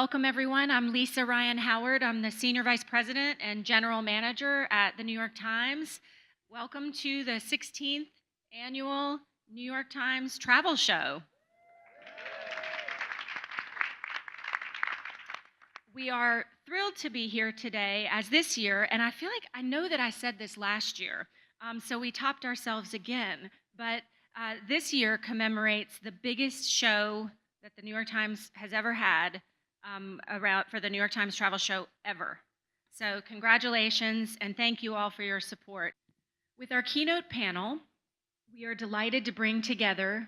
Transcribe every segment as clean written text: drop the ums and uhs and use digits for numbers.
Welcome, everyone. I'm Lisa Ryan Howard. I'm the Senior Vice President and General Manager at the New York Times. Welcome to the 16th Annual New York Times Travel Show. We are thrilled to be here today, as this year, and I feel like I know that I said this last year, so we topped ourselves again, but this year commemorates the biggest show that the New York Times has ever had around for the New York Times Travel Show ever. So congratulations, and thank you all for your support. With our keynote panel, we are delighted to bring together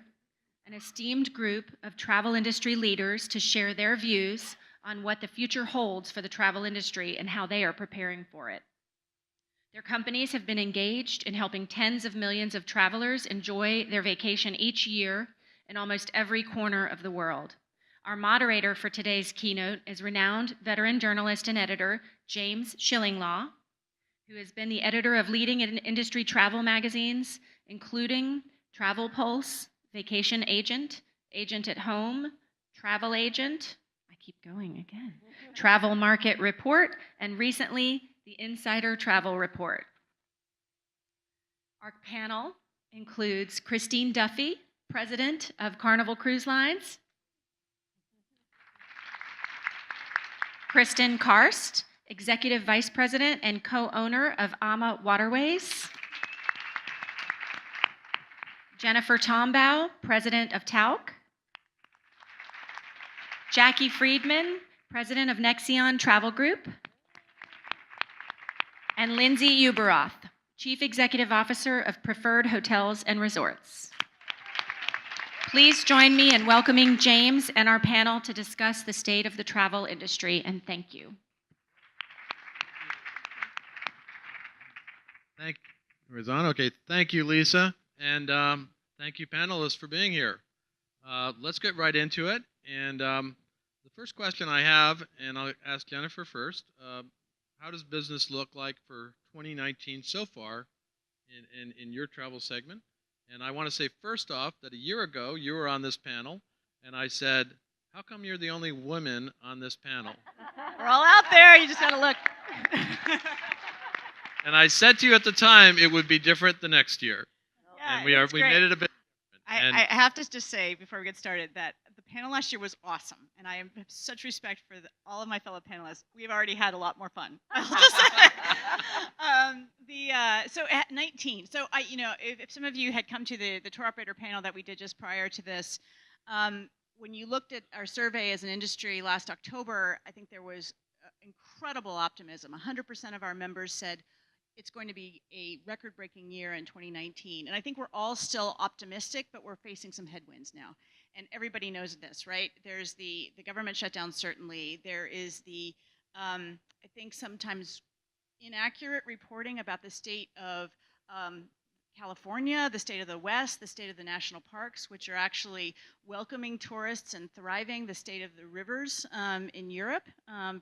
an esteemed group of travel industry leaders to share their views on what the future holds for the travel industry and how they are preparing for it. Their companies have been engaged in helping tens of millions of travelers enjoy their vacation each year in almost every corner of the world. Our moderator for today's keynote is renowned veteran journalist and editor James Shillinglaw, who has been the editor of leading industry travel magazines, including Travel Pulse, Vacation Agent, Agent at Home, Travel Agent, I keep going again, Travel Market Report, and recently, the Insider Travel Report. Our panel includes Kristin Duffy, President of Carnival Cruise Lines, Kristin Karst, Executive Vice President and co-owner of AmaWaterways, Jennifer Tombaugh, President of Tauck, Jackie Friedman, President of Nexion Travel Group, and Lindsay Ueberroth, Chief Executive Officer of Preferred Hotels and Resorts. Please join me in welcoming James and our panel to discuss the state of the travel industry, and thank you. Thank you, Rizan. Okay, thank you, Lisa, and thank you, panelists, for being here. Let's get right into it. And the first question I have, and I'll ask Jennifer first, how does business look like for 2019 so far in your travel segment? And I want to say first off that a year ago you were on this panel, and I said, how come you're the only woman on this panel? We're all out there, you just gotta look. And I said to you at the time it would be different the next year. Yeah, and we made it a bit different. I have to just say, before we get started, that the panel last year was awesome, and I have such respect for all of my fellow panelists. We've already had a lot more fun. I'll just say. So at 19, so if some of you had come to the tour operator panel that we did just prior to this, when you looked at our survey as an industry last October, I think there was incredible optimism. 100% of our members said it's going to be a record-breaking year in 2019. And I think we're all still optimistic, but we're facing some headwinds now. And everybody knows this, right? There's the government shutdown, certainly. There is the, I think sometimes inaccurate reporting about the state of California, the state of the West, the state of the national parks, which are actually welcoming tourists and thriving, the state of the rivers in Europe.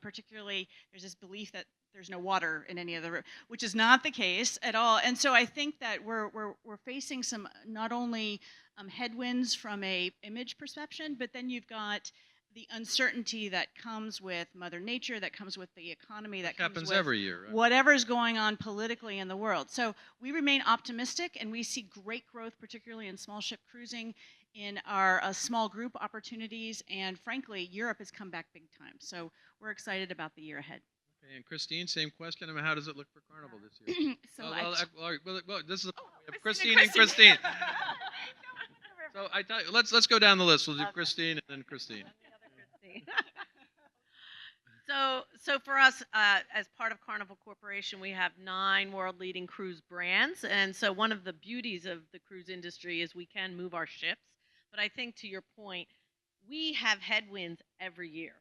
Particularly, there's this belief that there's no water in any of the rivers, which is not the case at all. And so I think that we're facing some not only headwinds from a image perception, but then you've got the uncertainty that comes with Mother Nature, that comes with the economy, that happens with every year, right? Whatever's going on politically in the world. So we remain optimistic, and we see great growth, particularly in small ship cruising, in our small group opportunities, and frankly, Europe has come back big time. So we're excited about the year ahead. Okay, and Christine, same question. I mean, how does it look for Carnival this year? This is we have Christine and Christine. So I thought let's go down the list. We'll do Christine and then Christine. So for us, as part of Carnival Corporation, we have 9 world-leading cruise brands, and so one of the beauties of the cruise industry is we can move our ships. But I think, to your point, we have headwinds every year.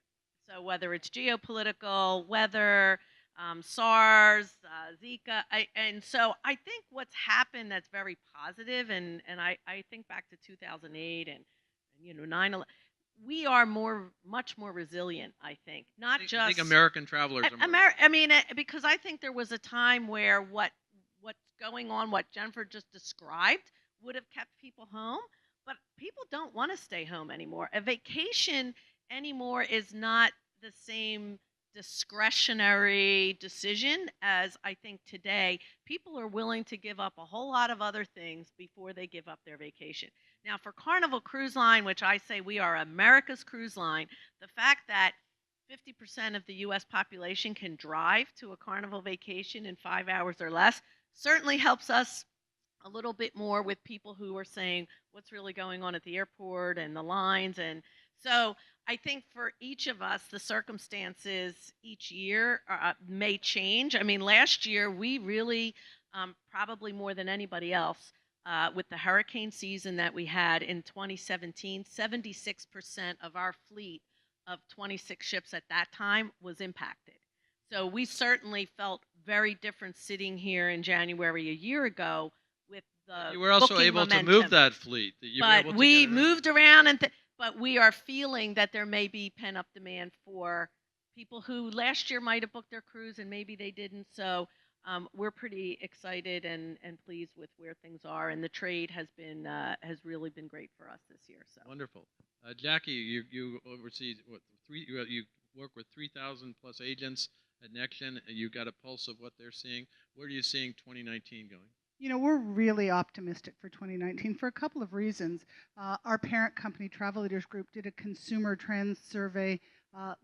So whether it's geopolitical, weather, SARS, Zika, and so I think what's happened that's very positive, and I think back to 2008 and 9/11. We are much more resilient, I think. I think American travelers are more. Because I think there was a time where what's going on, what Jennifer just described, would have kept people home, but people don't want to stay home anymore. A vacation anymore is not the same discretionary decision as I think today. People are willing to give up a whole lot of other things before they give up their vacation. Now, for Carnival Cruise Line, which I say we are America's cruise line, the fact that 50% of the U.S. population can drive to a Carnival vacation in 5 hours or less certainly helps us a little bit more with people who are saying what's really going on at the airport and the lines. And so I think for each of us, the circumstances each year may change. I mean, last year we really, probably more than anybody else, with the hurricane season that we had in 2017, 76% of our fleet of 26 ships at that time was impacted. So we certainly felt very different sitting here in January a year ago with the You were also booking able momentum. to move that fleet. That you were able But to we get around. moved around, but we are feeling that there may be pent-up demand for people who last year might have booked their cruise and maybe they didn't. So we're pretty excited and pleased with where things are, and the trade has really been great for us this year. So Wonderful. Jackie, you oversee what you work with 3,000 plus agents at Nexion, and you got a pulse of what they're seeing. Where are you seeing 2019 going? You know, we're really optimistic for 2019 for a couple of reasons. Our parent company, Travel Leaders Group, did a consumer trends survey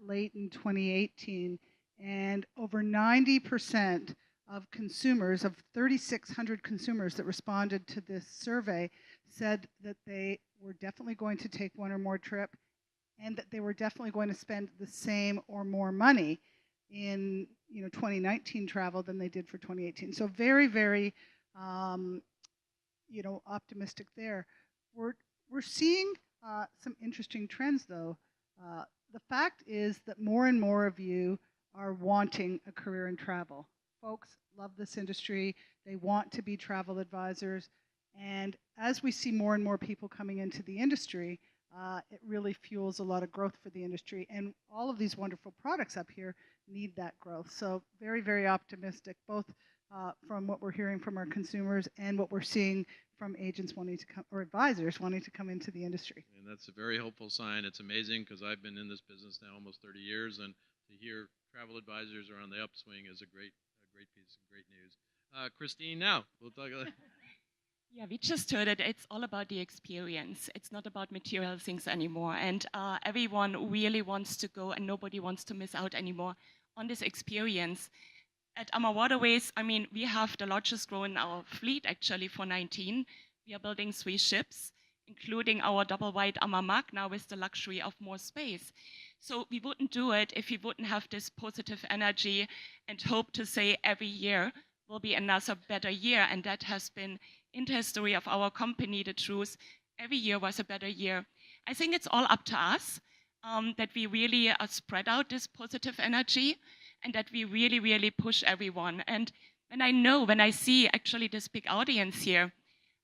late in 2018, and over 90% of consumers, of 3,600 consumers that responded to this survey, said that they were definitely going to take one or more trip, and that they were definitely going to spend the same or more money in 2019 travel than they did for 2018. So very, very optimistic there. We're seeing some interesting trends, though. The fact is that more and more of you are wanting a career in travel. Folks love this industry. They want to be travel advisors. And as we see more and more people coming into the industry, it really fuels a lot of growth for the industry. And all of these wonderful products up here need that growth. So very, very optimistic, both from what we're hearing from our consumers and what we're seeing from agents wanting to come, or advisors wanting to come into the industry. And that's a very hopeful sign. It's amazing because I've been in this business now almost 30 years, and to hear travel advisors are on the upswing is a great piece of great news. Kristin, now we'll talk. Yeah, we just heard it. It's all about the experience. It's not about material things anymore. And everyone really wants to go, and nobody wants to miss out anymore on this experience. At AmaWaterways, I mean, we have the largest growth in our fleet actually for 19. We are building 3 ships, including our double wide AmaMag now with the luxury of more space. So we wouldn't do it if we wouldn't have this positive energy and hope to say every year will be another better year. And that has been in the history of our company the truth. Every year was a better year. I think it's all up to us that we really spread out this positive energy and that we really, really push everyone. And when I see actually this big audience here,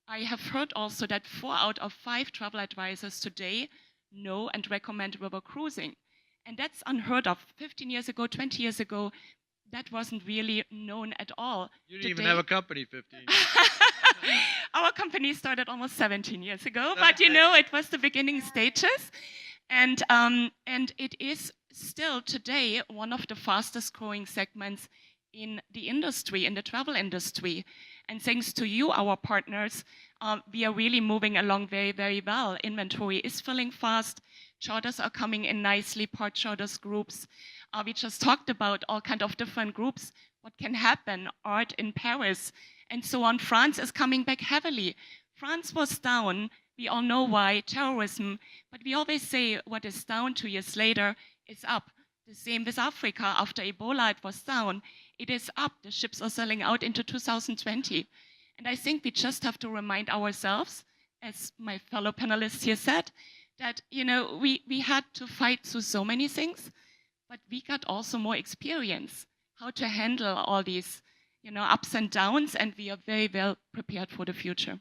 I have heard also that 4 out of 5 travel advisors today know and recommend river cruising. And that's unheard of. 15 years ago, 20 years ago, that wasn't really known at all. You didn't even have a company 15 years. Our company started almost 17 years ago, but it was the beginning stages. And it is still today one of the fastest growing segments in the industry, in the travel industry. And thanks to you, our partners, we are really moving along very, very well. Inventory is filling fast. Charters are coming in nicely, part charters groups. We just talked about all kind of different groups, what can happen, art in Paris, and so on. France is coming back heavily. France was down. We all know why, terrorism. But we always say what is down 2 years later is up. The same with Africa. After Ebola, it was down. It is up. The ships are selling out into 2020. And I think we just have to remind ourselves, as my fellow panelists here said, that we had to fight through so many things, but we got also more experience how to handle all these ups and downs, and we are very well prepared for the future.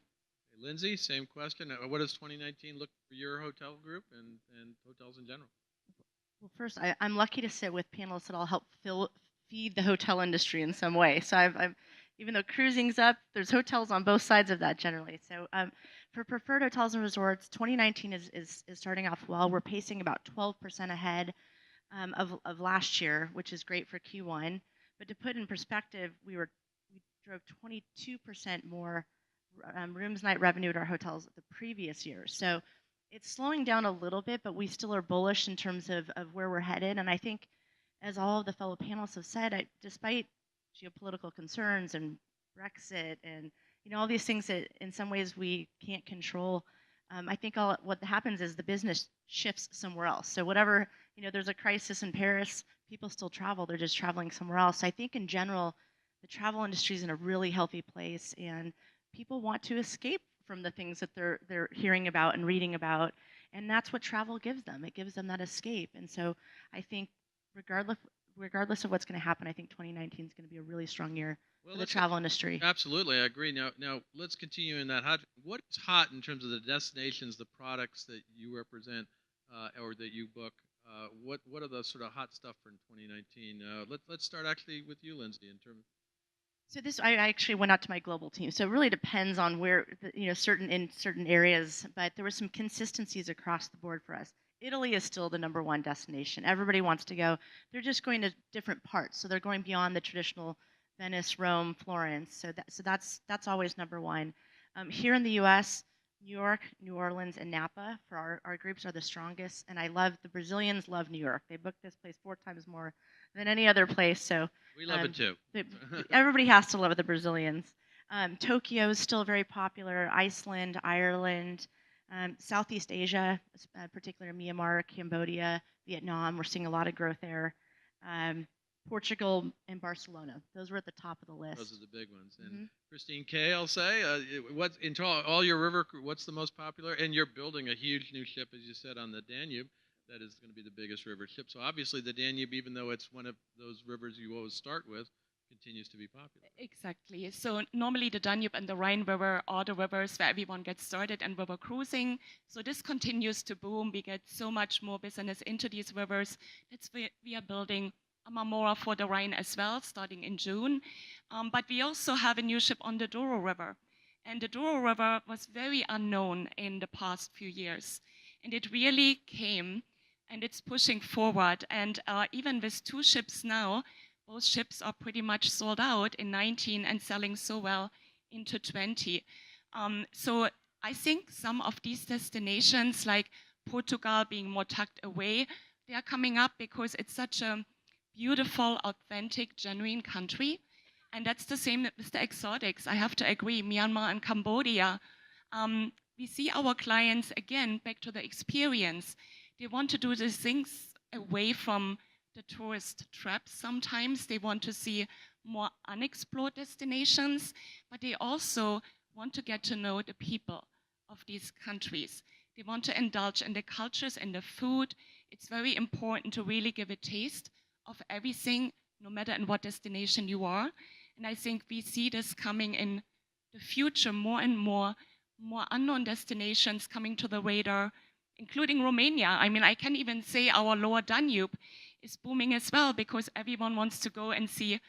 Lindsay, same question. What does 2019 look for your hotel group and hotels in general? Well, first, I'm lucky to sit with panelists that all help feed the hotel industry in some way. So I've even though cruising's up, there's hotels on both sides of that generally. So for preferred hotels and resorts, 2019 is starting off well. We're pacing about 12% ahead of last year, which is great for Q1. But to put in perspective, we drove 22% more rooms night revenue at our hotels the previous year. So it's slowing down a little bit, but we still are bullish in terms of where we're headed. And I think, as all of the fellow panelists have said, despite geopolitical concerns and Brexit and all these things that in some ways we can't control, I think what happens is the business shifts somewhere else. So whatever, there's a crisis in Paris, people still travel, they're just traveling somewhere else. So I think in general, the travel industry is in a really healthy place, and people want to escape from the things that they're hearing about and reading about, and that's what travel gives them. It gives them that escape. And so I think regardless of what's going to happen, I think 2019 is going to be a really strong year for the travel industry. Absolutely, I agree. Now let's continue in that hot. What is hot in terms of the destinations, the products that you represent or that you book? What are the sort of hot stuff for 2019? Let's start actually with you, Lindsay, in terms. So I actually went out to my global team. So it really depends on where, certain areas, but there were some consistencies across the board for us. Italy is still the #1 destination. Everybody wants to go. They're just going to different parts. So they're going beyond the traditional Venice, Rome, Florence. So that's always #1. Here in the U.S., New York, New Orleans, and Napa for our groups are the strongest. And the Brazilians love New York. They book this place 4 times more than any other place. So we love it too. Everybody has to love the Brazilians. Tokyo is still very popular. Iceland, Ireland, Southeast Asia, particularly Myanmar, Cambodia, Vietnam. We're seeing a lot of growth there. Portugal and Barcelona. Those were at the top of the list. Those are the big ones. And Christine K, I'll say, what's in all your river? What's the most popular? And you're building a huge new ship, as you said, on the Danube. That is going to be the biggest river ship. So obviously the Danube, even though it's one of those rivers you always start with, continues to be popular. Exactly. So normally the Danube and the Rhine River are the rivers where everyone gets started in river cruising. So this continues to boom. We get so much more business into these rivers. That's why we are building a Marmora for the Rhine as well, starting in June. But we also have a new ship on the Douro River. And the Douro River was very unknown in the past few years. And it really came, and it's pushing forward. And even with 2 ships now, both ships are pretty much sold out in 19 and selling so well into 20. So I think some of these destinations, like Portugal being more tucked away, they are coming up because it's such a beautiful, authentic, genuine country. And that's the same with the exotics. I have to agree, Myanmar and Cambodia. We see our clients, again, back to the experience. They want to do these things away from the tourist traps sometimes. They want to see more unexplored destinations, but they also want to get to know the people of these countries. They want to indulge in the cultures and the food. It's very important to really give a taste of everything, no matter in what destination you are. And I think we see this coming in the future, more and more unknown destinations coming to the radar, including Romania. I mean, I can even say our lower Danube is booming as well because everyone wants to go and see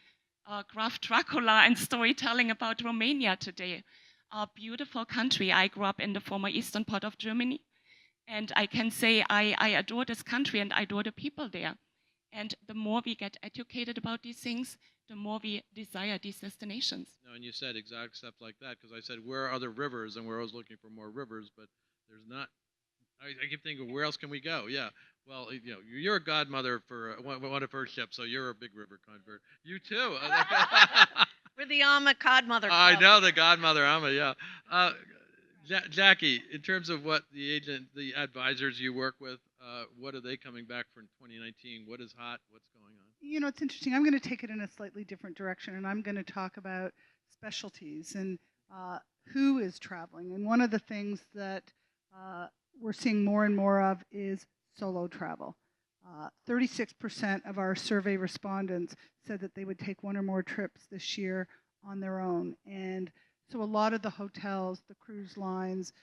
Graf Dracula and storytelling about Romania today. A beautiful country. I grew up in the former eastern part of Germany, and I can say I adore this country and I adore the people there. And the more we get educated about these things, the more we desire these destinations. No, and you said exact stuff like that because I said, where are other rivers? And we're always looking for more rivers, but there's not. I keep thinking, where else can we go? Yeah. Well, you're a godmother for one of her ships, so you're a big river convert. You too. We're the Ama Godmother Club. I know the godmother Ama, yeah. Jackie, in terms of what the advisors you work with, what are they coming back for in 2019? What is hot? What's going on? It's interesting. I'm going to take it in a slightly different direction, and I'm going to talk about specialties and who is traveling. And one of the things that we're seeing more and more of is solo travel. 36% of our survey respondents said that they would take 1 or more trips this year on their own. And so a lot of the hotels, the cruise lines,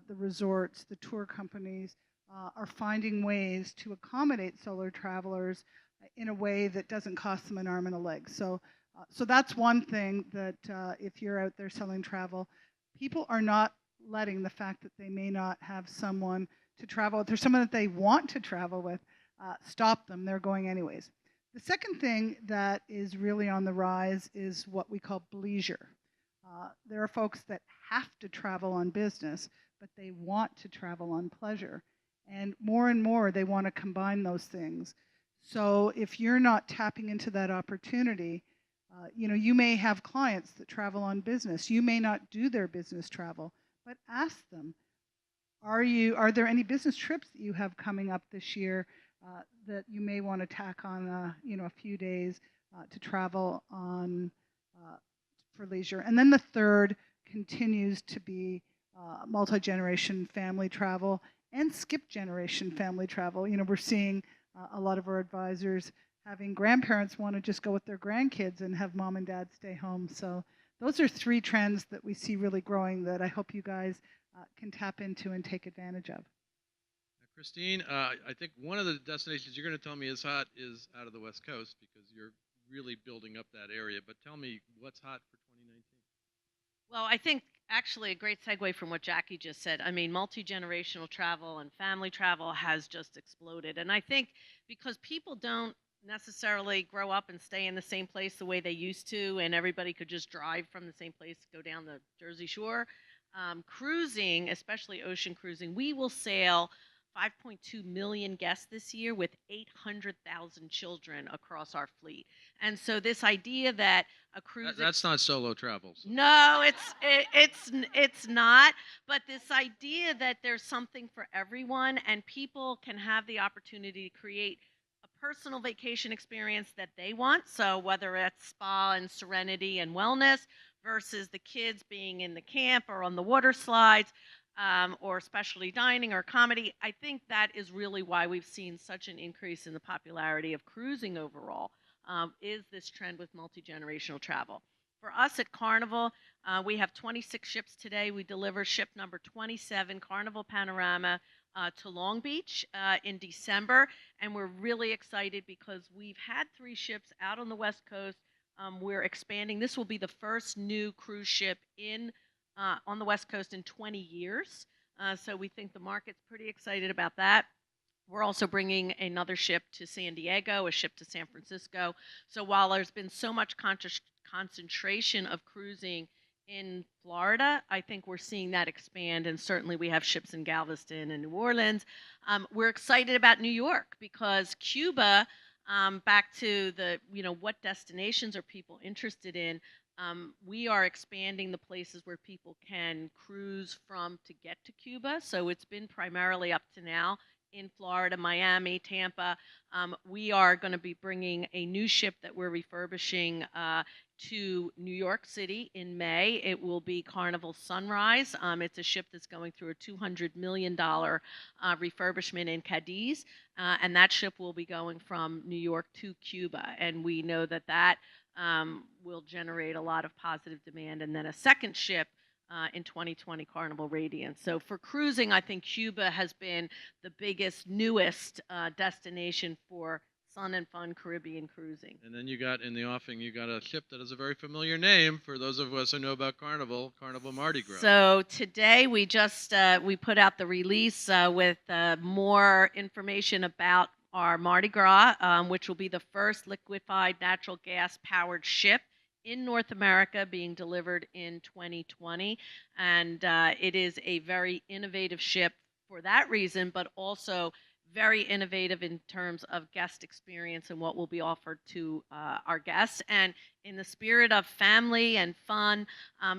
the resorts, the tour companies are finding ways to accommodate solo travelers in a way that doesn't cost them an arm and a leg. So that's one thing that if you're out there selling travel, people are not letting the fact that they may not have someone to travel with or someone that they want to travel with stop them. They're going anyways. The second thing that is really on the rise is what we call bleisure. There are folks that have to travel on business, but they want to travel on pleasure. And more, they want to combine those things. So if you're not tapping into that opportunity, you may have clients that travel on business. You may not do their business travel, but ask them, are there any business trips that you have coming up this year that you may want to tack on, a few days to travel on for leisure? And then the third continues to be multi-generation family travel and skip generation family travel. We're seeing a lot of our advisors having grandparents want to just go with their grandkids and have mom and dad stay home. So those are three trends that we see really growing that I hope you guys can tap into and take advantage of. Kristin, I think one of the destinations you're going to tell me is hot is out of the West Coast because you're really building up that area. But tell me what's hot for 2019. Well, I think actually a great segue from what Jackie just said. I mean, multi-generational travel and family travel has just exploded. And I think because people don't necessarily grow up and stay in the same place the way they used to, and everybody could just drive from the same place, go down the Jersey Shore. Cruising, especially ocean cruising, we will sail 5.2 million guests this year with 800,000 children across our fleet. And so this idea that a cruise... That's not solo travels. No, it's not. But this idea that there's something for everyone and people can have the opportunity to create a personal vacation experience that they want. So whether it's spa and serenity and wellness versus the kids being in the camp or on the water slides, or specialty dining or comedy, I think that is really why we've seen such an increase in the popularity of cruising overall, is this trend with multi-generational travel. For us at Carnival, we have 26 ships today. We deliver ship number 27, Carnival Panorama, to Long Beach in December, and we're really excited because we've had 3 ships out on the West Coast. We're expanding. This will be the first new cruise ship on the West Coast in 20 years. So we think the market's pretty excited about that. We're also bringing another ship to San Diego, a ship to San Francisco. So while there's been so much concentration of cruising in Florida, I think we're seeing that expand, and certainly we have ships in Galveston and New Orleans. We're excited about New York because Cuba, back to the, what destinations are people interested in? We are expanding the places where people can cruise from to get to Cuba. So it's been primarily up to now in Florida, Miami, Tampa. We are going to be bringing a new ship that we're refurbishing to New York City in May. It will be Carnival Sunrise. It's a ship that's going through a $200 million refurbishment in Cadiz. And that ship will be going from New York to Cuba. And we know that will generate a lot of positive demand. And then a second ship in 2020, Carnival Radiance. So for cruising, I think Cuba has been the biggest, newest destination for fun and fun Caribbean cruising. And then you got in the offing, you got a ship that has a very familiar name for those of us who know about Carnival Mardi Gras. So today we just we put out the release with more information about our Mardi Gras, which will be the first liquefied natural gas powered ship in North America being delivered in 2020. And it is a very innovative ship for that reason, but also very innovative in terms of guest experience and what will be offered to our guests. And in the spirit of family and fun,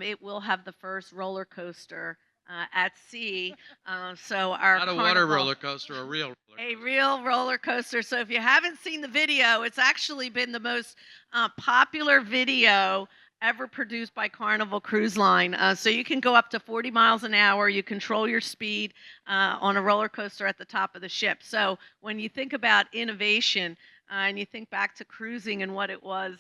it will have the first roller coaster at sea. So our not a water roller coaster, a real roller coaster. A real roller coaster. So if you haven't seen the video, it's actually been the most popular video ever produced by Carnival Cruise Line. So you can go up to 40 miles an hour. You control your speed on a roller coaster at the top of the ship. So when you think about innovation and you think back to cruising and what it was,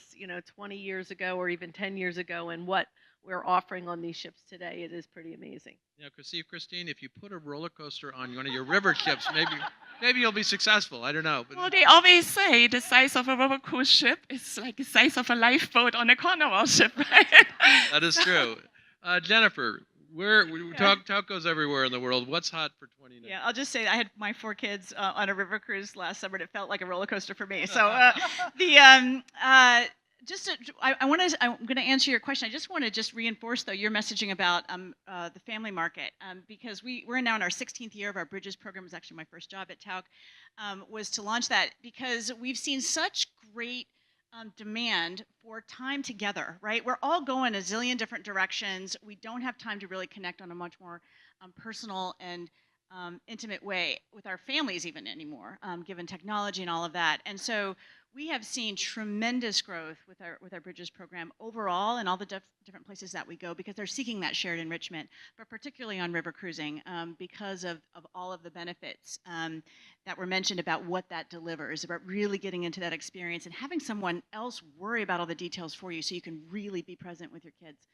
20 years ago or even 10 years ago and what we're offering on these ships today, it is pretty amazing. Yeah, Kristin, if you put a roller coaster on one of your river ships, maybe you'll be successful. I don't know. But well, they always say the size of a river cruise ship is like the size of a lifeboat on a Carnival ship, right? That is true. Jennifer, Tauck goes everywhere in the world. What's hot for 2019? Yeah, I'll just say I had my 4 kids on a river cruise last summer, and it felt like a roller coaster for me. So I'm going to answer your question. I just want to just reinforce though your messaging about the family market because we're now in our 16th year of our Bridges program. It was actually my first job at Tauck, was to launch that because we've seen such great demand for time together, right? We're all going a zillion different directions. We don't have time to really connect on a much more personal and intimate way with our families even anymore, given technology and all of that. And so we have seen tremendous growth with our Bridges program overall and all the different places that we go because they're seeking that shared enrichment, but particularly on river cruising because of all of the benefits that were mentioned about what that delivers, about really getting into that experience and having someone else worry about all the details for you so you can really be present with your kids.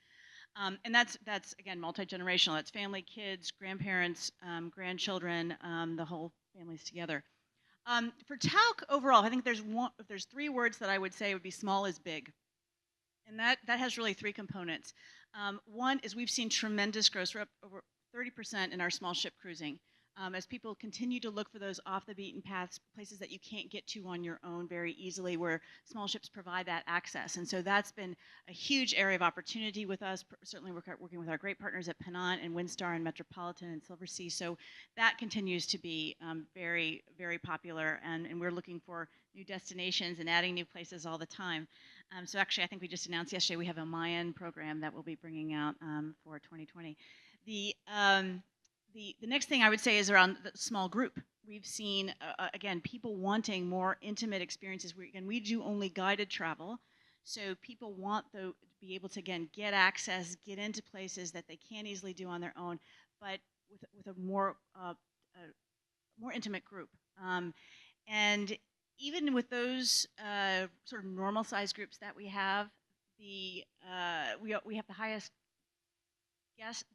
And that's again multi-generational. That's family, kids, grandparents, grandchildren, the whole families together. For Tauck overall, I think there's 3 words that I would say would be small is big, and that has really 3 components. One is we've seen tremendous growth. We're up over 30% in our small ship cruising. As people continue to look for those off the beaten paths, places that you can't get to on your own very easily, where small ships provide that access. And so that's been a huge area of opportunity with us. Certainly we're working with our great partners at Penant and Windstar and Metropolitan and Silversea. So that continues to be very, very popular. And we're looking for new destinations and adding new places all the time. So actually, I think we just announced yesterday we have a Mayan program that we'll be bringing out for 2020. The next thing I would say is around the small group. We've seen, again, people wanting more intimate experiences. We do only guided travel. So people want to be able to, again, get access, get into places that they can't easily do on their own, but with a more intimate group. And even with those sort of normal size groups that we have, we have the highest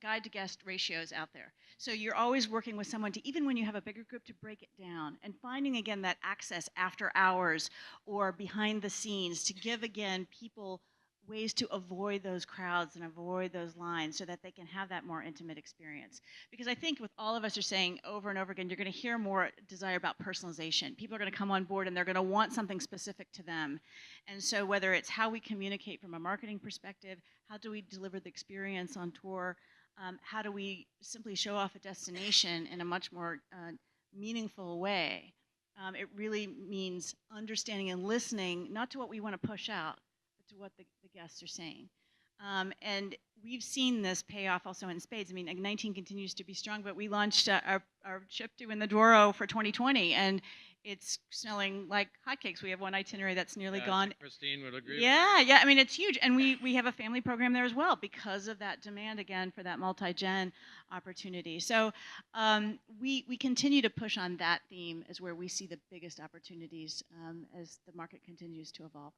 guide to guest ratios out there. So you're always working with someone to, even when you have a bigger group, to break it down and finding again that access after hours or behind the scenes to give again people ways to avoid those crowds and avoid those lines so that they can have that more intimate experience. Because I think with all of us are saying over and over again, you're going to hear more desire about personalization. People are going to come on board and they're going to want something specific to them. And so whether it's how we communicate from a marketing perspective, how do we deliver the experience on tour, how do we simply show off a destination in a much more meaningful way, it really means understanding and listening, not to what we want to push out, to what the guests are saying. And we've seen this pay off also in spades. I mean, 19 continues to be strong, but we launched our ship to in the Douro for 2020, and it's selling like hotcakes. We have one itinerary that's nearly gone. Christine would agree. Yeah. I mean, it's huge. And we have a family program there as well because of that demand, again, for that multi-gen opportunity. So we continue to push on that theme as where we see the biggest opportunities as the market continues to evolve.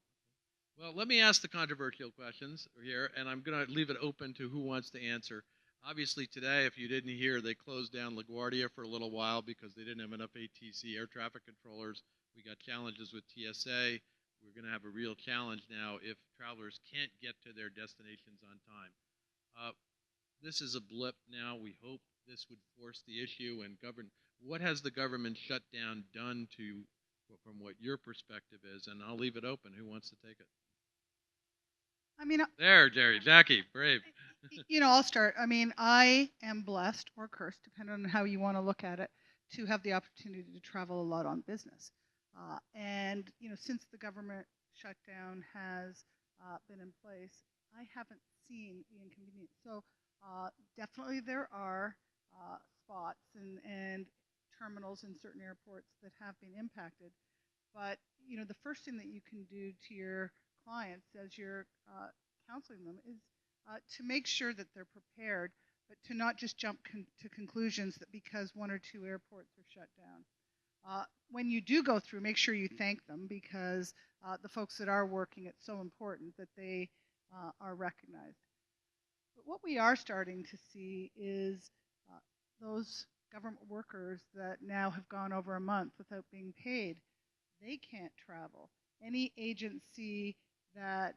Well, let me ask the controversial questions here, and I'm going to leave it open to who wants to answer. Obviously, today, if you didn't hear, they closed down LaGuardia for a little while because they didn't have enough ATC, air traffic controllers. We got challenges with TSA. We're going to have a real challenge now if travelers can't get to their destinations on time. This is a blip now. We hope this would force the issue and govern. What has the government shutdown done to, from what your perspective is? And I'll leave it open. Who wants to take it? I mean, there, Jackie, brave. I'll start. I mean, I am blessed or cursed, depending on how you want to look at it, to have the opportunity to travel a lot on business. And since the government shutdown has been in place, I haven't seen the inconvenience. So definitely there are spots and terminals in certain airports that have been impacted. But the first thing that you can do to your clients as you're counseling them is to make sure that they're prepared, but to not just jump to conclusions that because 1 or 2 airports are shut down. When you do go through, make sure you thank them because the folks that are working, it's so important that they are recognized. But what we are starting to see is those government workers that now have gone over a month without being paid, they can't travel. Any agency that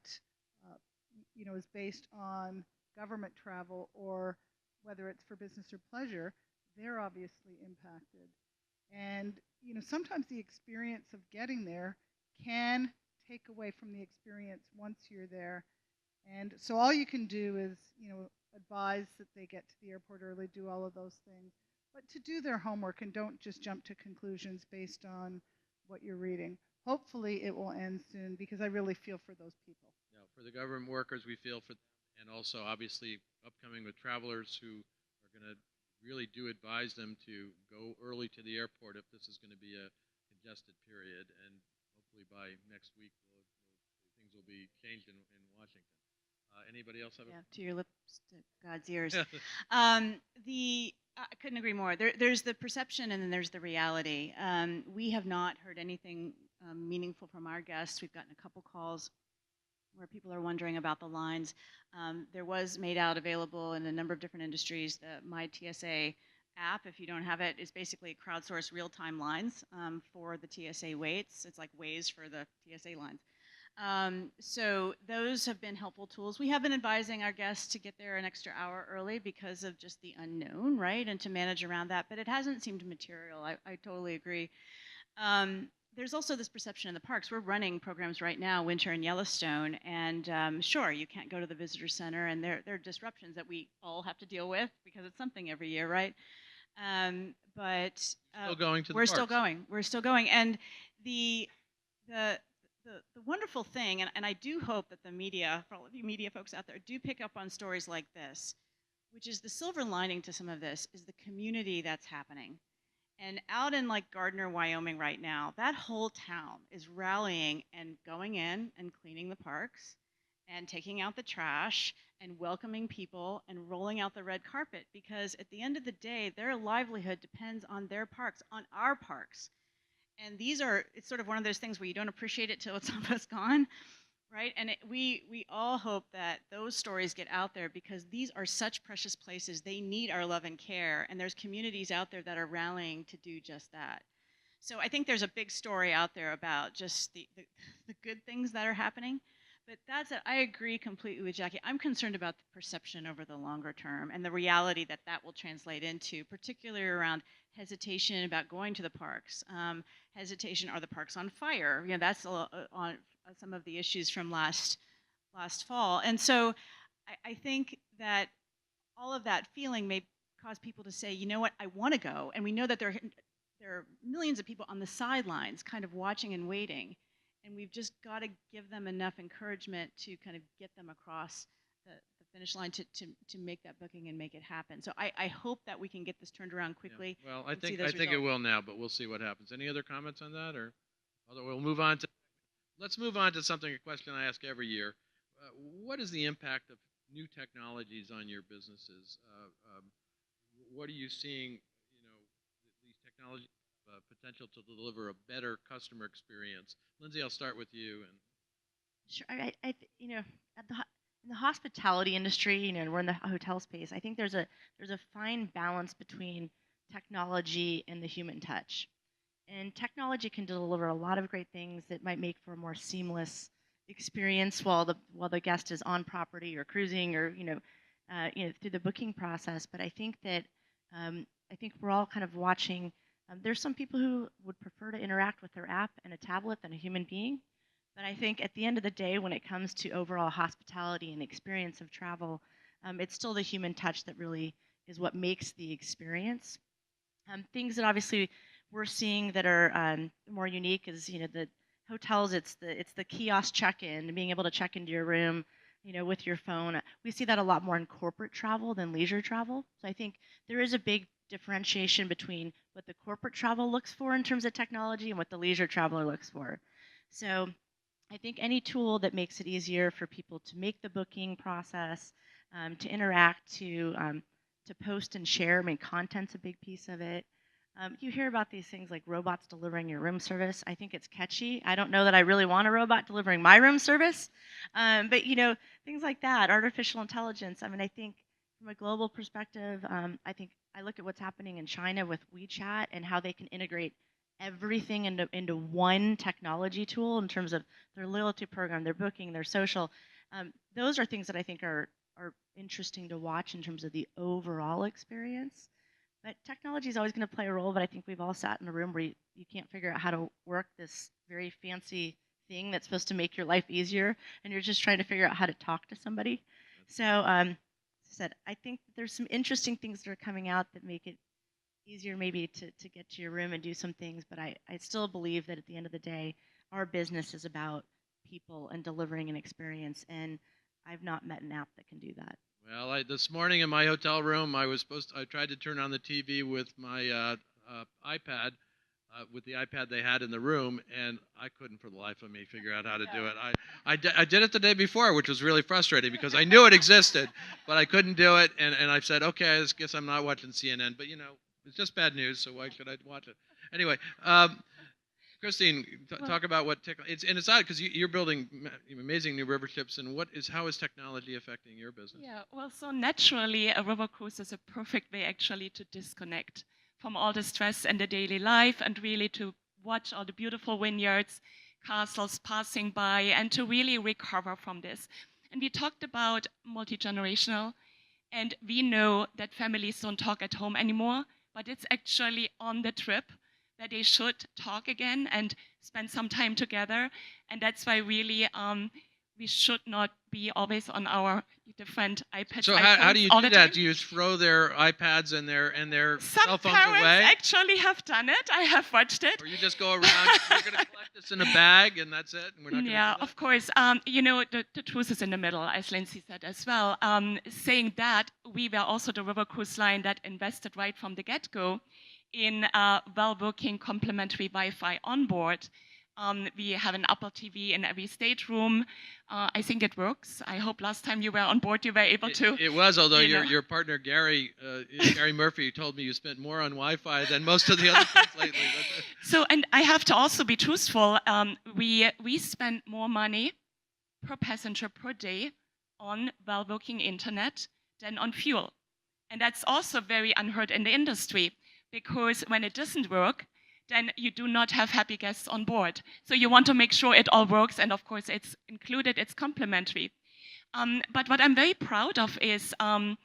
is based on government travel or whether it's for business or pleasure, they're obviously impacted. And sometimes the experience of getting there can take away from the experience once you're there. And so all you can do is, advise that they get to the airport early, do all of those things, but to do their homework and don't just jump to conclusions based on what you're reading. Hopefully it will end soon because I really feel for those people. Yeah, for the government workers, we feel for them, and also obviously upcoming with travelers who are going to really do advise them to go early to the airport if this is going to be a congested period, and hopefully by next week things will be changed in Washington. Anybody else have to your lips, to God's ears. I couldn't agree more. There's the perception and then there's the reality. We have not heard anything meaningful from our guests. We've gotten a couple calls where people are wondering about the lines. There was made out available in a number of different industries. The My TSA app, if you don't have it, is basically crowdsourced real-time lines for the TSA waits. It's like Waze for the TSA lines. So those have been helpful tools. We have been advising our guests to get there an extra hour early because of just the unknown, right? And to manage around that, but it hasn't seemed material. I totally agree. There's also this perception in the parks. We're running programs right now, winter in Yellowstone, and sure, you can't go to the visitor center, and there are disruptions that we all have to deal with because it's something every year, right? But still going to the we're parks. still going. We're still going, and the wonderful thing, and I do hope that the media, for all of you media folks out there, do pick up on stories like this, which is the silver lining to some of this is the community that's happening. And out in like Gardner, Wyoming right now, that whole town is rallying and going in and cleaning the parks and taking out the trash and welcoming people and rolling out the red carpet because at the end of the day, their livelihood depends on their parks, on our parks. And it's sort of one of those things where you don't appreciate it till it's almost gone, right? And we all hope that those stories get out there because these are such precious places. They need our love and care. And there's communities out there that are rallying to do just that. So I think there's a big story out there about just the good things that are happening. But that's it. I agree completely with Jackie. I'm concerned about the perception over the longer term and the reality that will translate into, particularly around hesitation about going to the parks. Hesitation, are the parks on fire? That's on some of the issues from last fall. And so I think that all of that feeling may cause people to say, you know what, I want to go. And we know that there are millions of people on the sidelines kind of watching and waiting. And we've just got to give them enough encouragement to kind of get them across the finish line to make that booking and make it happen. So I hope that we can get this turned around quickly. Yeah. Well, I think it will now, but we'll see what happens. Any other comments on that, or we'll move on to? Let's move on to a question I ask every year. What is the impact of new technologies on your businesses? What are you seeing? These technologies potential to deliver a better customer experience. Lindsay, I'll start with you. Sure. In the hospitality industry, and we're in the hotel space, I think there's a fine balance between technology and the human touch. And technology can deliver a lot of great things that might make for a more seamless experience while the guest is on property or cruising or through the booking process. But I think that we're all kind of watching. There's some people who would prefer to interact with their app and a tablet than a human being. But I think at the end of the day, when it comes to overall hospitality and experience of travel, it's still the human touch that really is what makes the experience. Things that obviously we're seeing that are more unique is, the hotels, it's the kiosk check-in, being able to check into your room, with your phone. We see that a lot more in corporate travel than leisure travel. So I think there is a big differentiation between what the corporate travel looks for in terms of technology and what the leisure traveler looks for. So I think any tool that makes it easier for people to make the booking process, to interact, to post and share. I mean, content's a big piece of it. You hear about these things like robots delivering your room service. I think it's catchy. I don't know that I really want a robot delivering my room service, but things like that, artificial intelligence. I mean, I think from a global perspective, I look at what's happening in China with WeChat and how they can integrate everything into one technology tool in terms of their loyalty program, their booking, their social. Those are things that I think are are interesting to watch in terms of the overall experience. But technology is always going to play a role. But I think we've all sat in a room where you can't figure out how to work this very fancy thing that's supposed to make your life easier, and you're just trying to figure out how to talk to somebody. So, as I said, I think there's some interesting things that are coming out that make it easier maybe to get to your room and do some things. But I still believe that at the end of the day, our business is about people and delivering an experience. And I've not met an app that can do that. Well, this morning in my hotel room, I tried to turn on the TV with my iPad, with the iPad they had in the room, and I couldn't for the life of me figure out how to do it. I did it the day before, which was really frustrating because I knew it existed, but I couldn't do it, and I said, okay, I guess I'm not watching CNN, but it's just bad news, so why should I watch it? Anyway, Kristin, talk about what it's odd because you're building amazing new river ships, and how is technology affecting your business? Yeah, well, so naturally, a river cruise is a perfect way actually to disconnect from all the stress in the daily life and really to watch all the beautiful vineyards, castles passing by, and to really recover from this. And we talked about multi-generational, and we know that families don't talk at home anymore, but it's actually on the trip that they should talk again and spend some time together. And that's why really we should not be always on our different iPads. So how do you do that? Do you throw their iPads and their cell phones away? Some parents actually have done it. I have watched it. Or you just go around, we're going to collect this in a bag and that's it? And we're not yeah, of course. The truth is in the middle, as Lindsay said as well. Saying that, we were also the river cruise line that invested right from the get-go in well-working complementary Wi-Fi on board. We have an Apple TV in every stateroom. I think it works. I hope last time you were on board, you were able to. It was, although your partner Gary Murphy told me you spent more on Wi-Fi than most of the other things lately. So, and I have to also be truthful. We spend more money per passenger per day on well-working internet than on fuel, and that's also very unheard in the industry. Because when it doesn't work, then you do not have happy guests on board. So you want to make sure it all works, and of course it's included, it's complimentary. But what I'm very proud of is our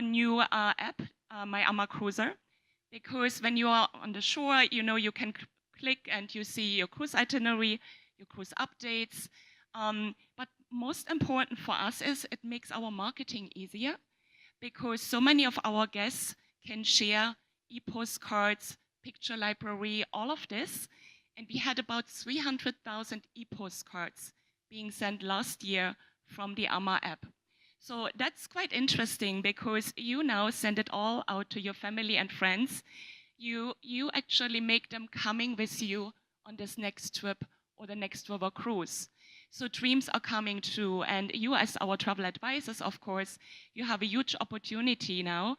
new app, My AmaCruiser, because when you are on the shore, you can click and you see your cruise itinerary, your cruise updates. But most important for us is it makes our marketing easier, because so many of our guests can share e-postcards, picture library, all of this. And we had about 300,000 e-postcards being sent last year from the Ama app. So that's quite interesting because you now send it all out to your family and friends. You actually make them coming with you on this next trip or the next river cruise. So dreams are coming true. And you as our travel advisors, of course, you have a huge opportunity now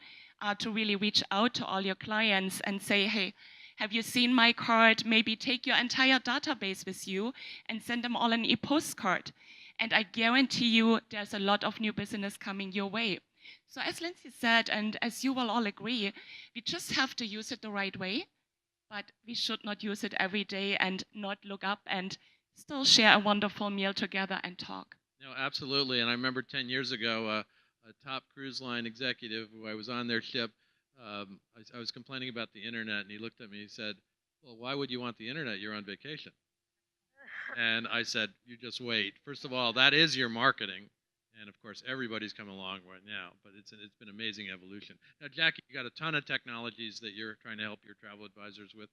to really reach out to all your clients and say, hey, have you seen my card? Maybe take your entire database with you and send them all an e-postcard. And I guarantee you there's a lot of new business coming your way. So as Lindsay said, and as you will all agree, we just have to use it the right way, but we should not use it every day and not look up and still share a wonderful meal together and talk. No, absolutely. And I remember 10 years ago, a top cruise line executive who I was on their ship, I was complaining about the internet, and he looked at me and he said, well, why would you want the internet? You're on vacation. And I said, you just wait. First of all, that is your marketing. And of course, everybody's come along right now, but it's been amazing evolution. Now, Jackie, you got a ton of technologies that you're trying to help your travel advisors with.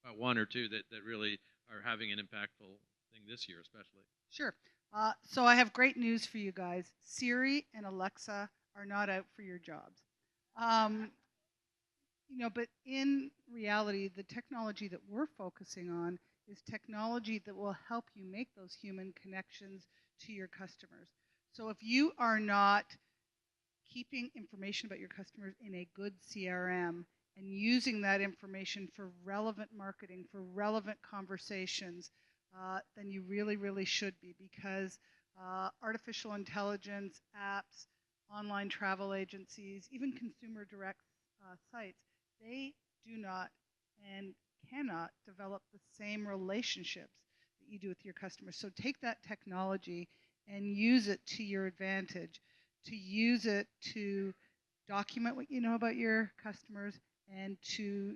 About one or two that really are having an impactful thing this year, especially. Sure. So I have great news for you guys. Siri and Alexa are not out for your jobs. But in reality, the technology that we're focusing on is technology that will help you make those human connections to your customers. So if you are not keeping information about your customers in a good CRM and using that information for relevant marketing, for relevant conversations, then you really, really should be, because artificial intelligence, apps, online travel agencies, even consumer direct sites, they do not and cannot develop the same relationships that you do with your customers. So take that technology and use it to your advantage. to use it to document what you know about your customers and to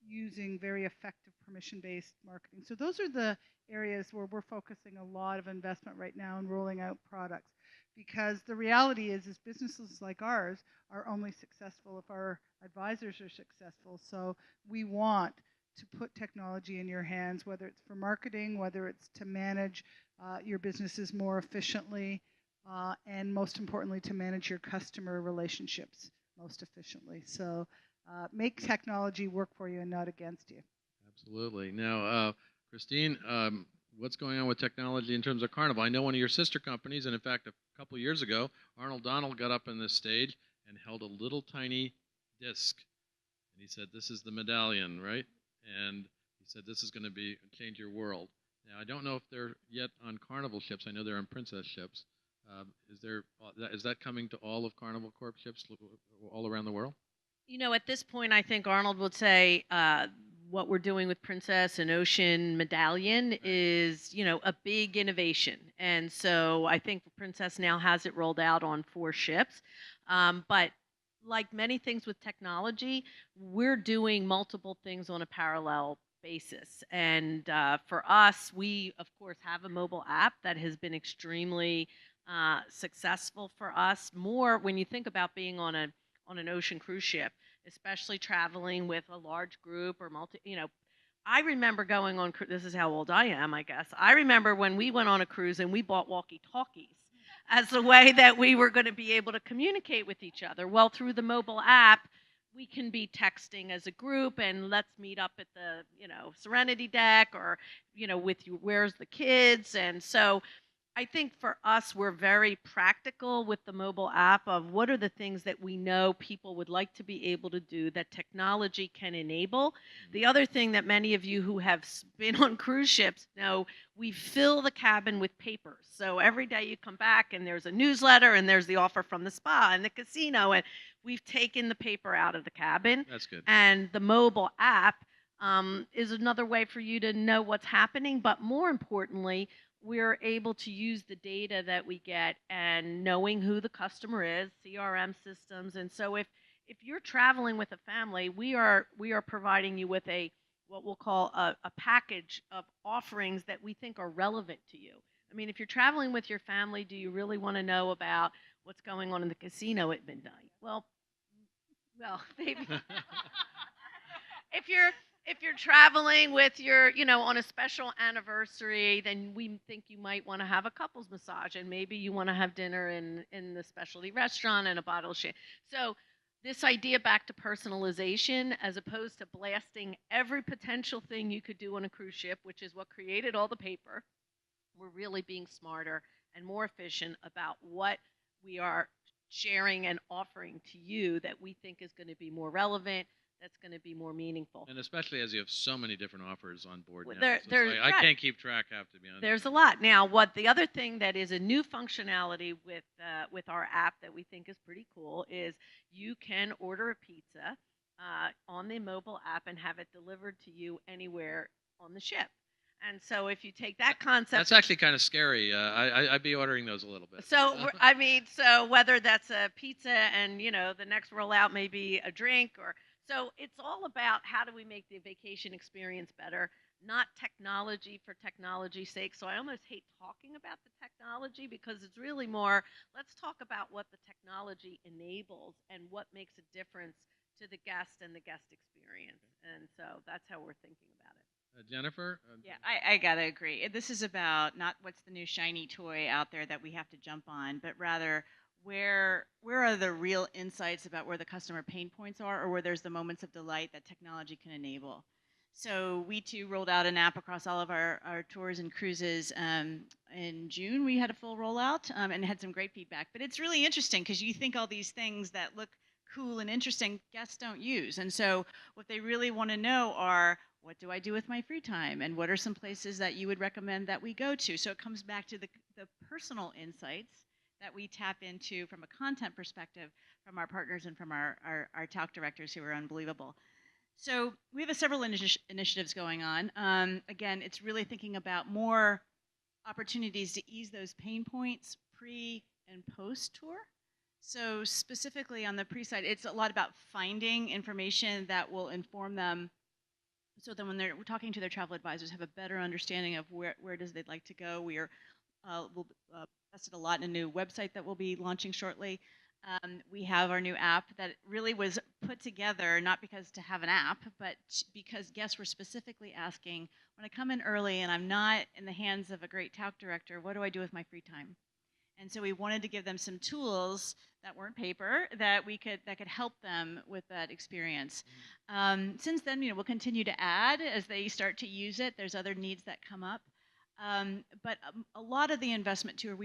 using very effective permission-based marketing. So those are the areas where we're focusing a lot of investment right now in rolling out products, because the reality is businesses like ours are only successful if our advisors are successful. So we want to put technology in your hands, whether it's for marketing, whether it's to manage your businesses more efficiently, and most importantly, to manage your customer relationships most efficiently. So make technology work for you and not against you. Absolutely. Now, Christine, what's going on with technology in terms of Carnival? I know one of your sister companies, and in fact, a couple years ago, Arnold Donald got up on this stage and held a little tiny disc. And he said, "This is the medallion," right? And he said, "This is going to change your world." Now, I don't know if they're yet on Carnival ships. I know they're on Princess ships. Is that coming to all of Carnival Corp ships all around the world? You know, at this point, I think Arnold would say what we're doing with Princess and Ocean Medallion is, a big innovation. And so I think Princess now has it rolled out on 4 ships. But like many things with technology, we're doing multiple things on a parallel basis. And for us, we, of course, have a mobile app that has been extremely successful for us. More when you think about being on an ocean cruise ship, especially traveling with a large group or I remember going on, this is how old I am, I guess. I remember when we went on a cruise and we bought walkie-talkies as the way that we were going to be able to communicate with each other. Well, through the mobile app, we can be texting as a group and let's meet up at the, Serenity deck or, with you, where's the kids? And so I think for us, we're very practical with the mobile app of what are the things that we know people would like to be able to do that technology can enable. The other thing that many of you who have been on cruise ships know, we fill the cabin with papers. So every day you come back and there's a newsletter and there's the offer from the spa and the casino, and we've taken the paper out of the cabin. That's good. And the mobile app is another way for you to know what's happening, but more importantly, we're able to use the data that we get and knowing who the customer is, CRM systems. And so if you're traveling with a family, we are providing you with what we'll call a package of offerings that we think are relevant to you. I mean, if you're traveling with your family, do you really want to know about what's going on in the casino at midnight? Well, maybe. If you're traveling with your, on a special anniversary, then we think you might want to have a couples massage, and maybe you want to have dinner in the specialty restaurant and a bottle of champagne. So this idea back to personalization, as opposed to blasting every potential thing you could do on a cruise ship, which is what created all the paper, we're really being smarter and more efficient about what we are sharing and offering to you that we think is going to be more relevant, that's going to be more meaningful. And especially as you have so many different offers on board now. I can't keep track, I have to be honest. There's a lot. Now, the other thing that is a new functionality with our app that we think is pretty cool is you can order a pizza on the mobile app and have it delivered to you anywhere on the ship. And so if you take that concept... That's actually kind of scary. I'd be ordering those a little bit. So, so whether that's a pizza and, the next rollout may be a drink or... So it's all about how do we make the vacation experience better, not technology for technology's sake. So I almost hate talking about the technology because it's really more, let's talk about what the technology enables and what makes a difference to the guest and the guest experience. And so that's how we're thinking about it. Jennifer? Yeah, I got to agree. This is about not what's the new shiny toy out there that we have to jump on, but rather where are the real insights about where the customer pain points are, or where there's the moments of delight that technology can enable. So we too rolled out an app across all of our tours and cruises. In June, we had a full rollout and had some great feedback. But it's really interesting because you think all these things that look cool and interesting, guests don't use. And so what they really want to know are, what do I do with my free time? And what are some places that you would recommend that we go to? So it comes back to the personal insights that we tap into from a content perspective from our partners and from our Tauck directors who are unbelievable. So we have several initiatives going on. Again, it's really thinking about more opportunities to ease those pain points pre and post tour. So specifically on the pre-site, it's a lot about finding information that will inform them, so that when they're talking to their travel advisors, have a better understanding of where does they'd like to go. We are we'll invested a lot in a new website that we'll be launching shortly. We have our new app that really was put together not because to have an app, but because guests were specifically asking, when I come in early and I'm not in the hands of a great Tauck director, what do I do with my free time? And so we wanted to give them some tools that weren't paper that could help them with that experience. Since then, we'll continue to add as they start to use it. There's other needs that come up, but a lot of the investment too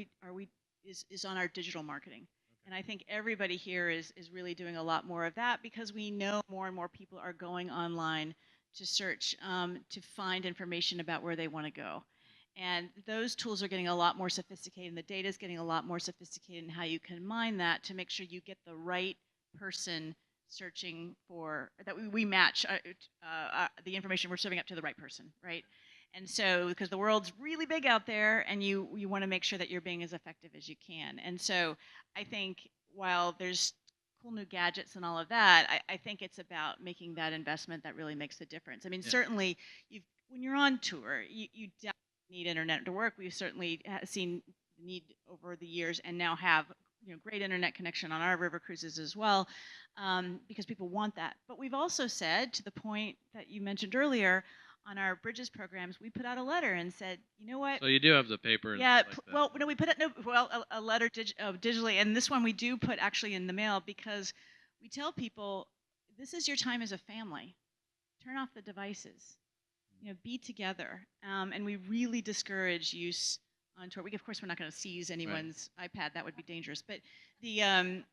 is on our digital marketing. And I think everybody here is really doing a lot more of that, because we know more and more people are going online to search to find information about where they want to go. And those tools are getting a lot more sophisticated, and the data is getting a lot more sophisticated in how you can mine that to make sure you get the right person searching for, that we match the information we're serving up to the right person, right? And so, because the world's really big out there, and you want to make sure that you're being as effective as you can. And so I think while there's cool new gadgets and all of that, I think it's about making that investment that really makes the difference. I mean, certainly when you're on tour, you definitely need internet to work. We've certainly seen the need over the years, and now have great internet connection on our river cruises as well, because people want that. But we've also said, to the point that you mentioned earlier, on our bridges programs, we put out a letter and said, you know what? So you do have the paper. And Yeah. stuff like that. Well, no, we put it a letter digitally, and this one we do put actually in the mail, because we tell people, this is your time as a family. Turn off the devices. Be together, and we really discourage use on tour. Of course, we're not going to seize anyone's iPad; that would be dangerous. But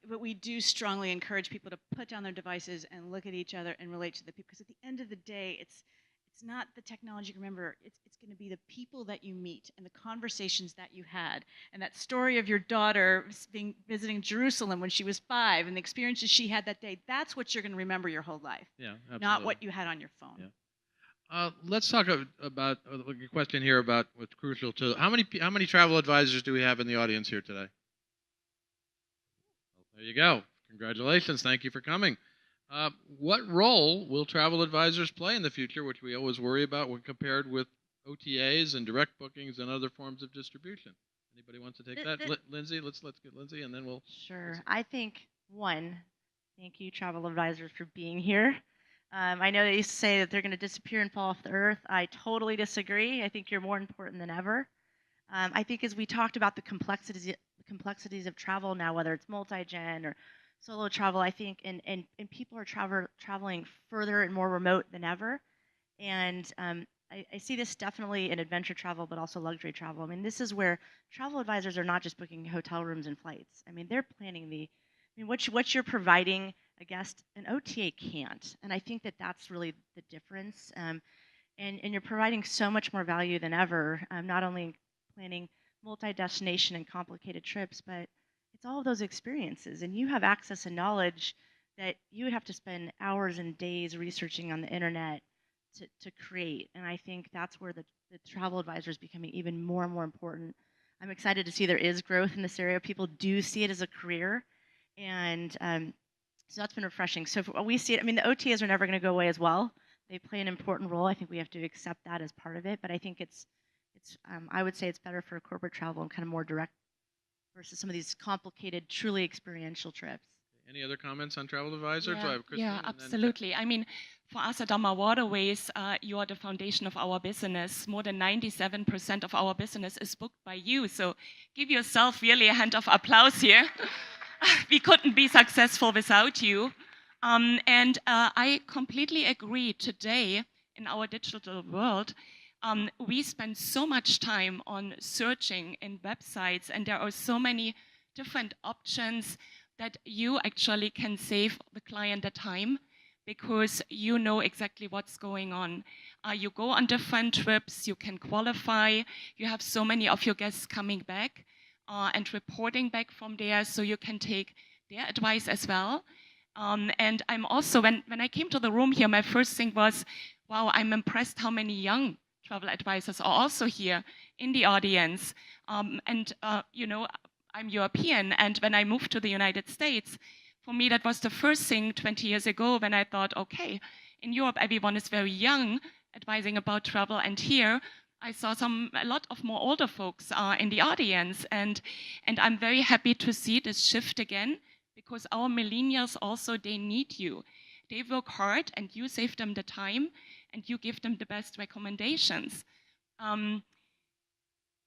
but we do strongly encourage people to put down their devices and look at each other and relate to the people. Because at the end of the day, it's not the technology. Remember, it's going to be the people that you meet and the conversations that you had, and that story of your daughter visiting Jerusalem when she was 5, and the experiences she had that day. That's what you're going to remember your whole life. Yeah, absolutely. Not what you had on your phone. Yeah. Let's talk about a question here about what's crucial to how many travel advisors do we have in the audience here today? Well, there you go. Congratulations. Thank you for coming. What role will travel advisors play in the future, which we always worry about when compared with OTAs and direct bookings and other forms of distribution? Anybody wants to take that? Lindsay, let's get Lindsay, and then we'll. Sure. I think, thank you, travel advisors, for being here. I know they used to say that they're going to disappear and fall off the earth. I totally disagree. I think you're more important than ever. I think as we talked about the complexities of travel now, whether it's multi-gen or solo travel, I think, and people are traveling further and more remote than ever. And I see this definitely in adventure travel, but also luxury travel. I mean, this is where travel advisors are not just booking hotel rooms and flights. I mean, they're planning what you're providing a guest, an OTA can't. And I think that that's really the difference. And you're providing so much more value than ever, not only planning multi-destination and complicated trips, but it's all of those experiences. And you have access and knowledge that you would have to spend hours and days researching on the internet to create. And I think that's where the travel advisor is becoming even more and more important. I'm excited to see there is growth in this area. People do see it as a career. And so that's been refreshing. So we see it, I mean, the OTAs are never going to go away as well. They play an important role. I think we have to accept that as part of it. But I think it's I would say it's better for corporate travel and kind of more direct versus some of these complicated, truly experiential trips. Any other comments on travel advisors? Yeah, absolutely. I mean, for us at AmaWaterways, you are the foundation of our business. More than 97% of our business is booked by you. So give yourself really a hand of applause here. We couldn't be successful without you. And I completely agree. Today, in our digital world, we spend so much time on searching in websites, and there are so many different options that you actually can save the client the time, because you know exactly what's going on. You go on different trips, you can qualify, you have so many of your guests coming back and reporting back from there, so you can take their advice as well. And I'm also, when I came to the room here, my first thing was, wow, I'm impressed how many young travel advisors are also here in the audience. You know, I'm European, and when I moved to the United States, for me that was the first thing 20 years ago when I thought, okay, in Europe everyone is very young advising about travel, and here I saw a lot of more older folks in the audience, and I'm very happy to see this shift again, because our millennials also, they need you. They work hard and you save them the time and you give them the best recommendations.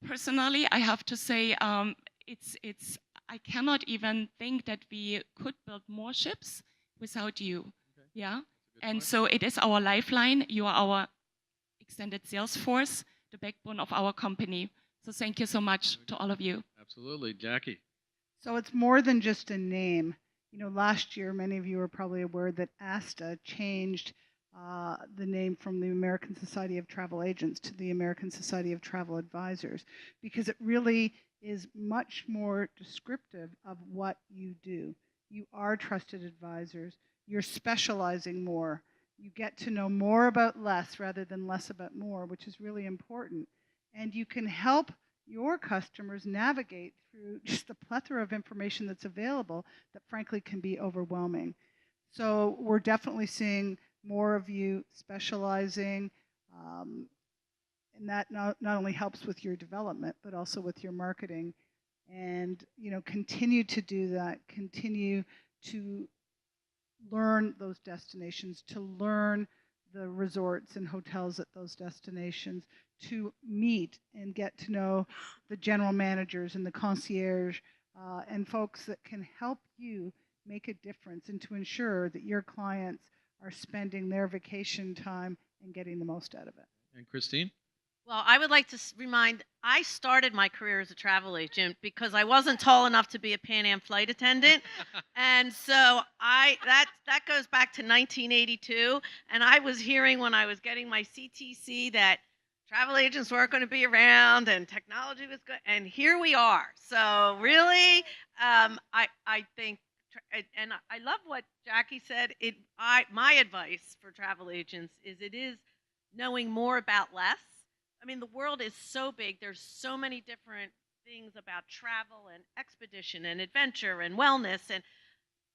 Personally, I have to say, I cannot even think that we could build more ships without you. Okay. Yeah, and point. so it is our lifeline. You are our extended sales force, the backbone of our company. So thank you so much to all of you. Absolutely. Jackie. So it's more than just a name. You know, last year, many of you are probably aware that ASTA changed the name from the American Society of Travel Agents to the American Society of Travel Advisors, because it really is much more descriptive of what you do. You are trusted advisors. You're specializing more. You get to know more about less rather than less about more, which is really important. And you can help your customers navigate through just the plethora of information that's available that frankly can be overwhelming. So we're definitely seeing more of you specializing, and that not only helps with your development, but also with your marketing. And, you know, continue to do that, continue to learn those destinations, to learn the resorts and hotels at those destinations, to meet and get to know the general managers and the concierge and folks that can help you make a difference and to ensure that your clients are spending their vacation time and getting the most out of it. And Christine? Well, I would like to remind, I started my career as a travel agent because I wasn't tall enough to be a Pan Am flight attendant. And so that goes back to 1982. And I was hearing when I was getting my CTC that travel agents weren't going to be around and technology was good. And here we are. So really, I think, and I love what Jackie said. My advice for travel agents is it is knowing more about less. I mean, the world is so big. There's so many different things about travel and expedition and adventure and wellness. And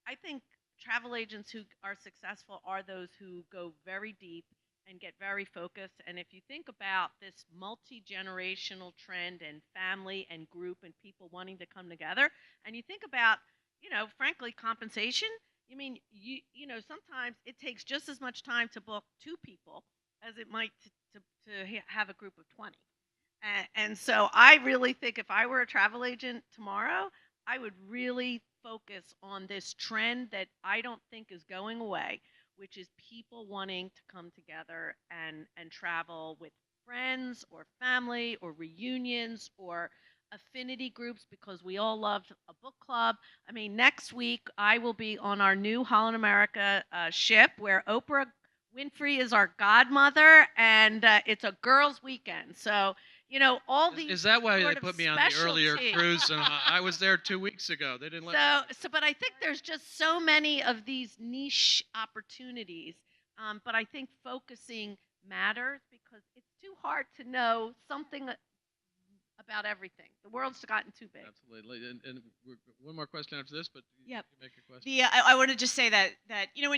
I think travel agents who are successful are those who go very deep and get very focused. And if you think about this multi-generational trend and family and group and people wanting to come together, and you think about, frankly, compensation, I mean, you know, sometimes it takes just as much time to book 2 people as it might to have a group of 20. And so I really think if I were a travel agent tomorrow, I would really focus on this trend that I don't think is going away, which is people wanting to come together and travel with friends or family or reunions or affinity groups, because we all love a book club. I mean, next week I will be on our new Holland America ship where Oprah Winfrey is our godmother, and it's a girls' weekend. So, all these. Is that why sort they of put me on the earlier specialty. cruise? And I was there 2 weeks ago. They didn't let me. But I think there's just so many of these niche opportunities. But I think focusing matters because it's too hard to know something about everything. The world's gotten too big. Absolutely. And one more question after this, but Yep. you make your question. I want to just say that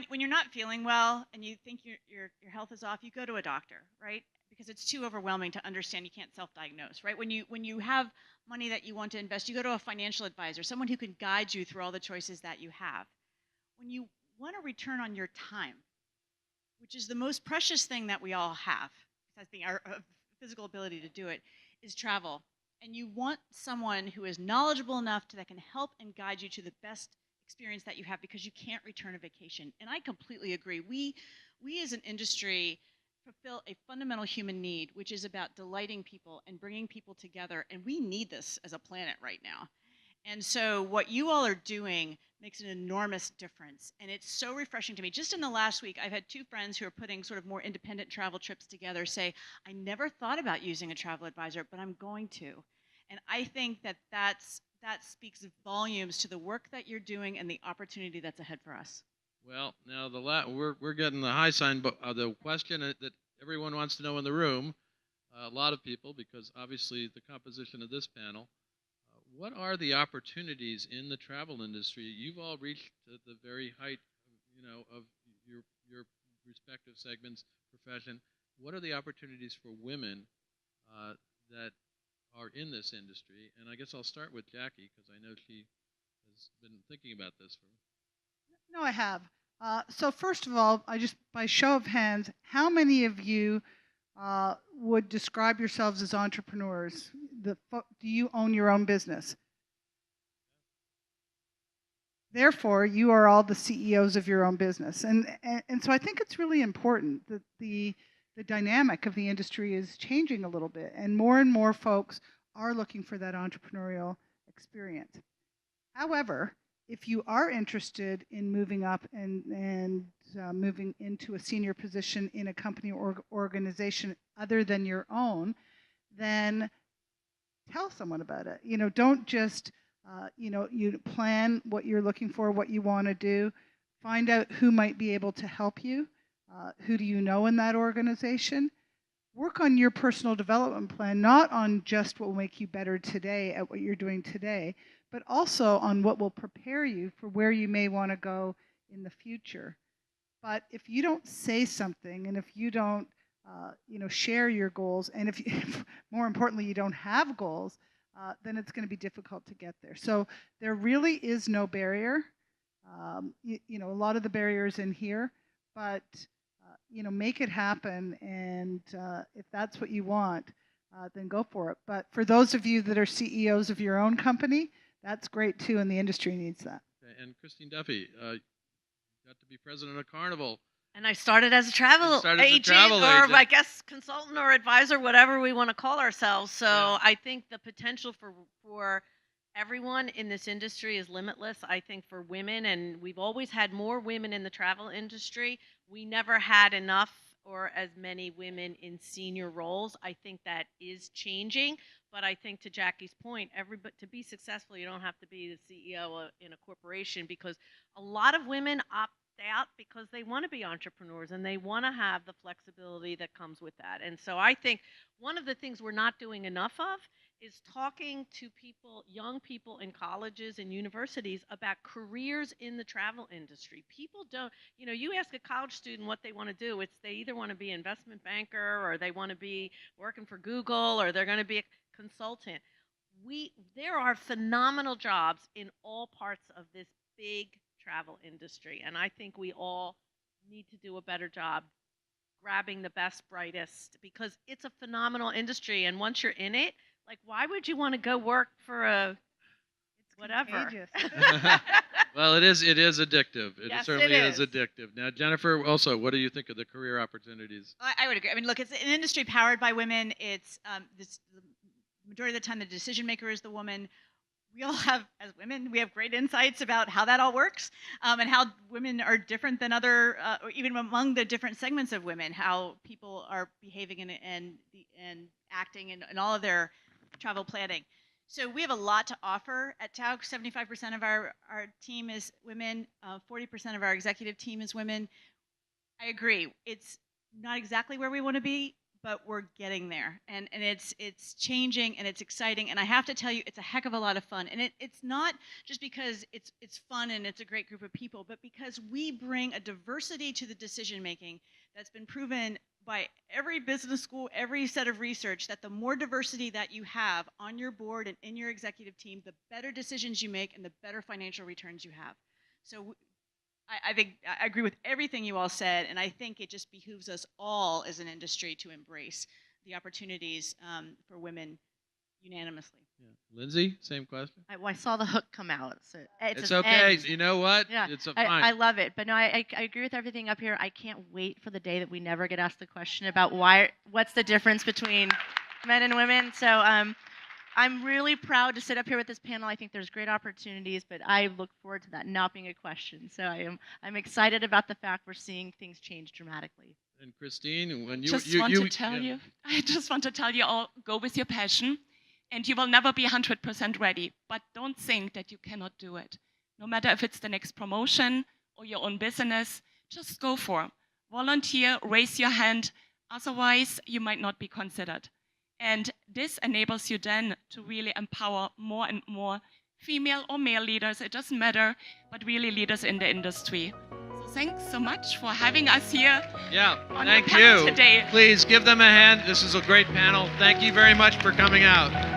when you're not feeling well and you think your health is off, you go to a doctor, right? Because it's too overwhelming to understand. You can't self-diagnose, right? When you have money that you want to invest, you go to a financial advisor, someone who can guide you through all the choices that you have. When you want a return on your time, which is the most precious thing that we all have, besides being our physical ability to do it, is travel. And you want someone who is knowledgeable enough that can help and guide you to the best experience that you have, because you can't return a vacation. And I completely agree. We as an industry fulfill a fundamental human need, which is about delighting people and bringing people together. And we need this as a planet right now. And so what you all are doing makes an enormous difference. And it's so refreshing to me. Just in the last week, I've had 2 friends who are putting sort of more independent travel trips together say, I never thought about using a travel advisor, but I'm going to. And I think that speaks volumes to the work that you're doing and the opportunity that's ahead for us. Well, now we're getting the high sign, but the question that everyone wants to know in the room, a lot of people, because obviously the composition of this panel, what are the opportunities in the travel industry? You've all reached the very height, of your respective segments, profession. What are the opportunities for women that are in this industry? And I guess I'll start with Jackie because I know she has been thinking about this. No, I have. So first of all, by show of hands, how many of you would describe yourselves as entrepreneurs? Do you own your own business? Therefore, you are all the CEOs of your own business. And so I think it's really important that the dynamic of the industry is changing a little bit, and more folks are looking for that entrepreneurial experience. However, if you are interested in moving up and moving into a senior position in a company or organization other than your own, then tell someone about it. Don't just you plan what you're looking for, what you want to do. Find out who might be able to help you. Who do you know in that organization? Work on your personal development plan, not on just what will make you better today at what you're doing today, but also on what will prepare you for where you may want to go in the future. But if you don't say something, and if you don't share your goals, and if more importantly, you don't have goals, then it's going to be difficult to get there. So there really is no barrier. A lot of the barriers in here, but make it happen. And if that's what you want, then go for it. But for those of you that are CEOs of your own company, that's great too, and the industry needs that. Okay. And Kristin Duffy, you got to be president of Carnival. And I started as a travel agent, I guess consultant or advisor, whatever we want to call ourselves. So yeah. I think the potential for everyone in this industry is limitless. I think for women, and we've always had more women in the travel industry, we never had enough or as many women in senior roles. I think that is changing. But I think to Jackie's point, to be successful, you don't have to be the CEO in a corporation, because a lot of women opt out because they want to be entrepreneurs and they want to have the flexibility that comes with that. And so I think one of the things we're not doing enough of is talking to people, young people in colleges and universities, about careers in the travel industry. People don't, you ask a college student what they want to do, they either want to be an investment banker, or they want to be working for Google, or they're going to be a consultant. There are phenomenal jobs in all parts of this big travel industry, and I think we all need to do a better job grabbing the best, brightest, because it's a phenomenal industry. And once you're in it, why would you want to go work for it's whatever? Well, it is addictive. Yes, certainly is addictive. Now, Jennifer, also, what do you think of the career opportunities? I would agree. I mean, look, it's an industry powered by women. It's the majority of the time the decision maker is the woman. We all have, as women, we have great insights about how that all works, and how women are different than other, or even among the different segments of women, how people are behaving and acting in all of their travel planning. So we have a lot to offer at Tauck. 75% of our team is women. 40% of our executive team is women. I agree. It's not exactly where we want to be, but we're getting there, and it's changing, and it's exciting, and I have to tell you, it's a heck of a lot of fun. And it's not just because it's fun and it's a great group of people, but because we bring a diversity to the decision making that's been proven by every business school, every set of research, that the more diversity that you have on your board and in your executive team, the better decisions you make and the better financial returns you have. So I think I agree with everything you all said, and I think it just behooves us all as an industry to embrace the opportunities for women unanimously. Yeah. Lindsay, same question. I saw the hook come out. So it's okay. You know what? Yeah, it's fine. I love it. But no, I agree with everything up here. I can't wait for the day that we never get asked the question about what's the difference between men and women. So I'm really proud to sit up here with this panel. I think there's great opportunities, but I look forward to that not being a question. So I'm excited about the fact we're seeing things change dramatically. And Christine, when I just want to tell you all, go with your passion, and you will never be 100% ready. But don't think that you cannot do it. No matter if it's the next promotion or your own business, just go for it. Volunteer, raise your hand. Otherwise, you might not be considered. And this enables you then to really empower more and more female or male leaders, it doesn't matter, but really leaders in the industry. So thanks so much for having us here. Yeah, on thank the panel you. today. Please give them a hand. This is a great panel. Thank you very much for coming out.